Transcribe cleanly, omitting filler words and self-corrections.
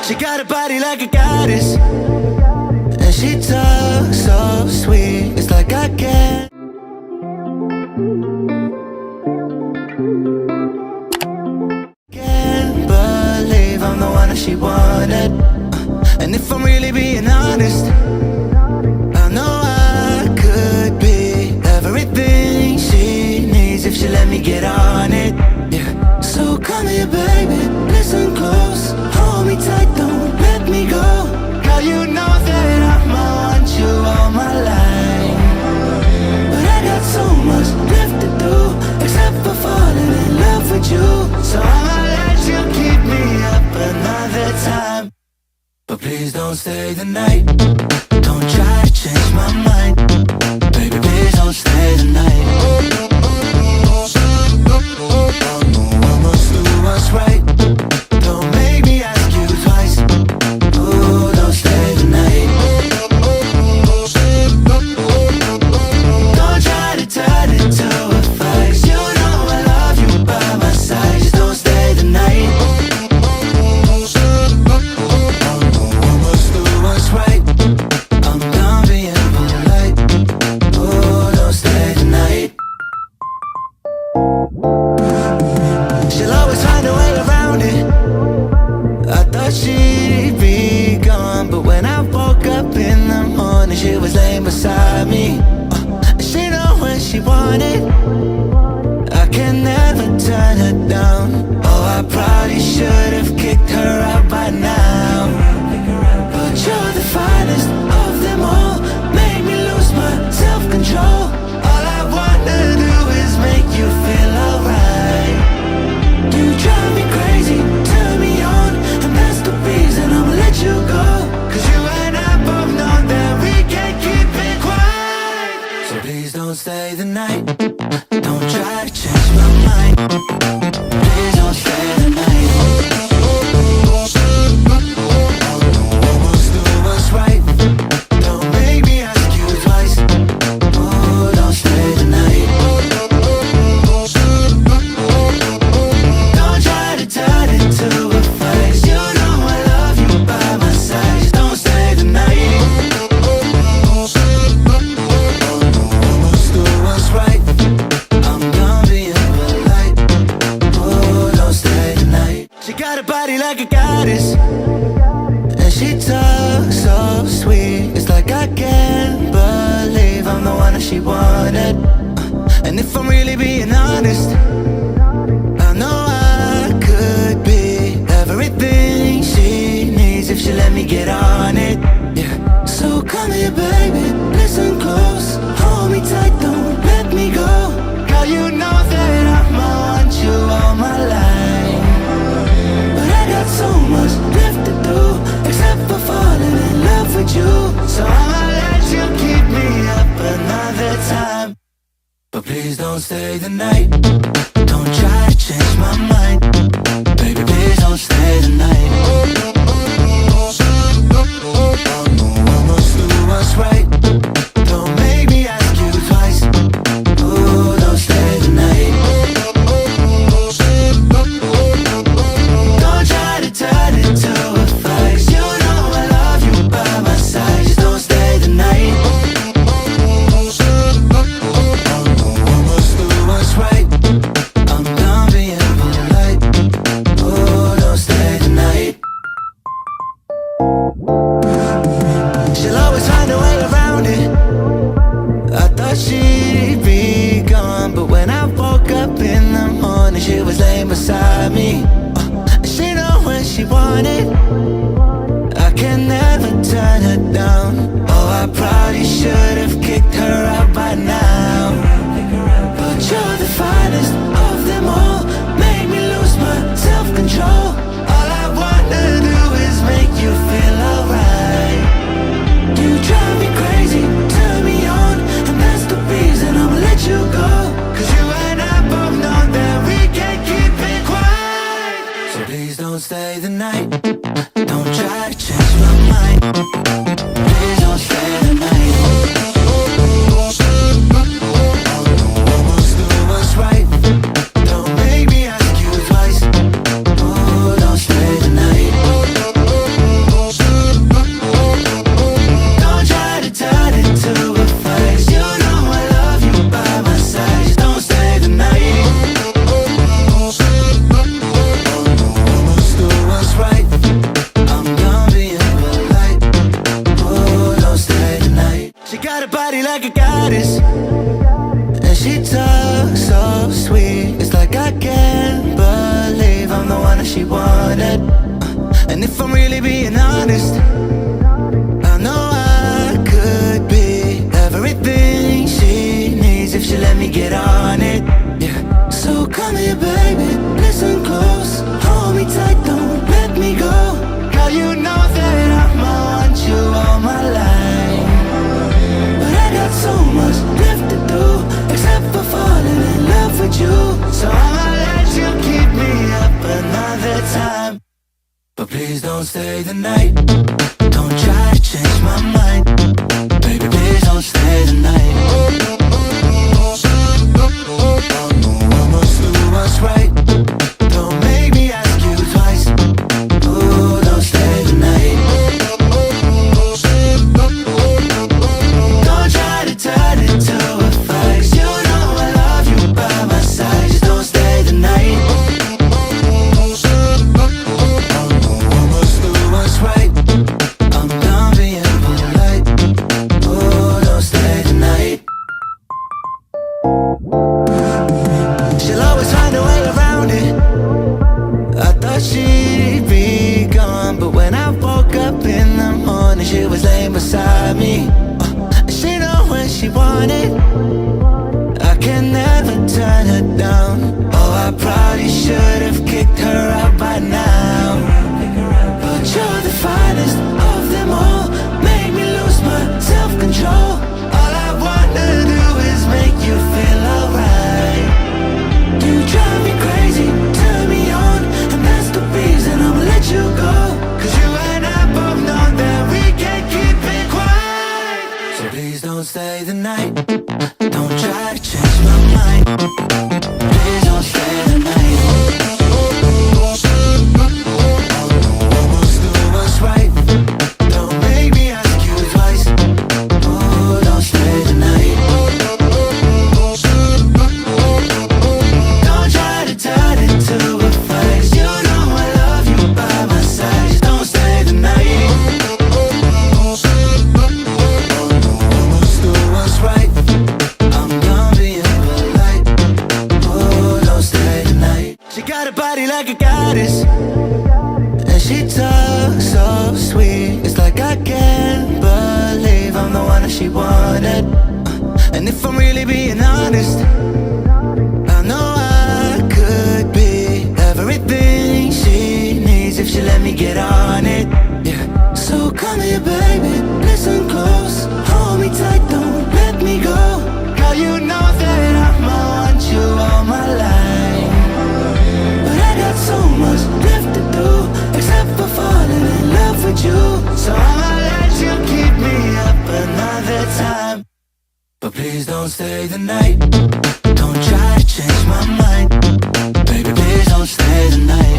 She got a body like a goddess, and she talks so sweet. It's like I can't believe I'm the one that she wanted. And if I'm really being honest, I know I could be everything she needs if she let me get on it. Yeah. So come here, baby, listen close, hold me tight, don't let me go. Girl, you know that I'ma want you all my life, but I got so much left to do, except for falling in love with you. So I'ma let you keep me up another time, but please don't stay the night. Don't try to change my mind, baby, please don't stay the night. What's right? Don't make me ask you twice. Ooh, don't stay the night. Don't try to turn it to a fight. You know I love you by my side. Just don't stay the night. Let's do what's right. I'm done being polite. Ooh, don't stay the night. She'll always find a way around it. I thought she'd be gone, but when I woke up in the morning, she was laying beside me. She know when she wanted, I can never turn her down. Oh, I probably should have kicked her out by now, but you're the finest of them all. Made me lose my self-control. All I wanna do is make you feel alright. You drive me crazy, turn me on, and that's the reason I'ma let you go. Cause you and I both know that we can't keep it quiet. So please don't stay the night. Don't try to change my mind. Please don't stay the night. Let's do what's right. Don't make me ask you twice. Oh, don't stay the night. Don't try to turn it to a fight. You know I love you by my side. Just don't stay the night. Let's do what's right. I'm done being polite. Oh, don't stay the night. She got a body like a goddess, and she talks so sweet. It's like I can't believe I'm the one that she wanted. And if I'm really being honest, I know I could be everything she needs if she let me get on it. Yeah. So come here, baby, listen close, hold me tight, don't let me go. Girl, you know that I'ma want you all my life, but I got so much left to do, except for falling in love with you. So I'ma let you keep me up another time, but please don't stay the night. Don't try to change my mind, baby, please don't stay the night. Let's do what's right. Don't make me ask you twice. Ooh, don't stay the night. Don't try to turn it to a fight. You know I love you by my side. Just don't stay the night. Let's do what's right. I'm done being polite. Oh, don't stay the night. She'll always find a way around it. I thought she'd be gone, but when I woke up in the morning, she was laying beside me. She know when she wanted, I can never turn her down. Oh, I probably should have kicked her out by now, but you're the finest of them all. Made me lose my self-control. All I wanna do is make you feel alright. You drive me crazy, turn me on, and that's the reason I'ma let you go. Cause you and I both know that we can't keep it quiet. So please don't stay the night. Don't try to change my mind. Please don't stay the night. Let's do what's right. Don't make me ask you twice. Oh, don't stay the night. And if I'm really being honest, I know I could be everything she needs if she let me get on it. Yeah. So come here, baby, listen close, hold me tight, don't let me go. Girl, you know that I'ma want you all my life, but I got so much left to do, except for falling in love with you. So I'ma let you keep me up another time, but please don't stay the night. Don't try to change my mind, baby, please don't stay the night. I must do what's right, don't make me ask you twice. Ooh, don't stay the night. Don't try to turn it to a fight, 'cause you know I love you by my side. Just don't stay the night. I must do what's right, I'm done being polite. Ooh, don't stay the night. She'll always find a way around it. I thought she'd be gone, but when I woke up in the morning, she was laying beside me. She know when she wanted, I can never turn her down. Oh, I probably should have kicked her out by now, but you're the finest of them all, make me lose my self-control. All I wanna do is make you feel alright. You drive me crazy, turn me on, and that's the reason I'ma let you go. 'Cause you and I both know that we can't keep it quiet. So please don't stay the night, don't try to change my mind. Please don't stay the night. Almost do what's right, don't make me ask you twice. Oh, don't stay the night. Don't try to turn it to a fight, 'cause you know I love you by my side. Just don't stay the night. Almost do what's right, I'm done being polite. Oh, don't stay the night. She got a body like a goddess, and she talks so sweet. It's like I can't believe I'm the one that she wanted. And if I'm really being honest, I know I could be everything she needs if she let me get on it. Yeah. So come here, baby, listen close, hold me tight, don't let me go. Girl, you know that I'ma want you all my life, but I got so much left to do, except for falling in love with you. So I'ma let you keep me up another time, but please don't stay the night. Don't try to change my mind, baby, please don't stay the night.